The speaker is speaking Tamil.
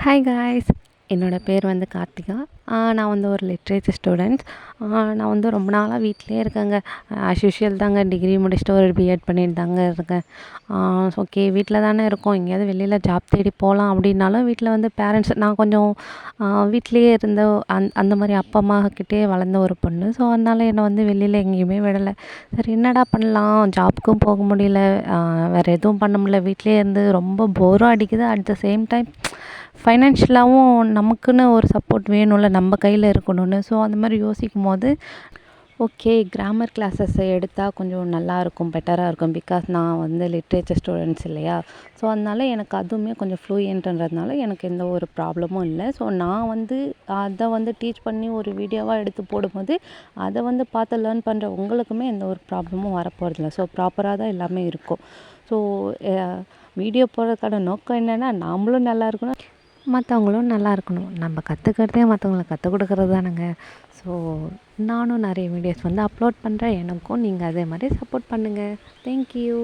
ஹாய் காய்ஸ், என்னோட பேர் வந்து கார்த்திகா. நான் வந்து ஒரு லிட்ரேச்சர் ஸ்டூடெண்ட். நான் வந்து ரொம்ப நாளாக வீட்டிலே இருக்கேங்க. ஆஸ் யூஷுவல் தாங்க. டிகிரி முடிச்சுட்டு ஒரு பிஎட் பண்ணிட்டு தாங்க இருக்கேன். ஓகே, வீட்டில் தானே இருக்கோம். எங்கேயாவது வெளியில் ஜாப் தேடி போகலாம் அப்படின்னாலும் வீட்டில் வந்து பேரண்ட்ஸ், நான் கொஞ்சம் வீட்டிலேயே இருந்த அந்த மாதிரி அப்பா அம்மா கிட்டேயே வளர்ந்த ஒரு பொண்ணு. ஸோ அதனால் என்னை வந்து வெளியில் எங்கேயுமே விடலை. சரி, என்னடா பண்ணலாம், ஜாப்புக்கும் போக முடியல, வேறு எதுவும் பண்ண முடியல, வீட்டிலே இருந்து ரொம்ப போரும் அடிக்குது. அட் த சேம் டைம் ஃபைனான்ஷியலாகவும் நமக்குன்னு ஒரு சப்போர்ட் வேணும்ல, நம்ம கையில் இருக்கணும்னு. ஸோ அந்த மாதிரி யோசிக்கும் போது ஓகே, கிராமர் கிளாஸஸ் எடுத்தால் கொஞ்சம் நல்லாயிருக்கும், பெட்டராக இருக்கும். பிகாஸ் நான் வந்து லிட்ரேச்சர் ஸ்டூடெண்ட்ஸ் இல்லையா. ஸோ அதனால் எனக்கு அதுவுமே கொஞ்சம் ஃப்ளூயன்ட்ன்றதுனால எனக்கு எந்த ஒரு ப்ராப்ளமும் இல்லை. ஸோ நான் வந்து அதை வந்து டீச் பண்ணி ஒரு வீடியோவாக எடுத்து போடும்போது அதை வந்து பார்த்து லேர்ன் பண்ணுற உங்களுக்குமே எந்த ஒரு ப்ராப்ளமும் வரப்போகிறதில்ல. ஸோ ப்ராப்பராக தான் எல்லாமே இருக்கும். ஸோ வீடியோ போடுறதுக்கான நோக்கம் என்னென்னா, நாமளும் நல்லா இருக்கணும், மற்றவங்களும் நல்லா இருக்கணும். நம்ம கற்றுக்கிறதே மற்றவங்களுக்கு கற்றுக் கொடுக்குறது தானேங்க. ஸோ நானும் நிறைய வீடியோஸ் வந்து அப்லோட் பண்ணுறேன். எனக்கும் நீங்கள் அதே மாதிரி சப்போர்ட் பண்ணுங்கள். தேங்க்யூ.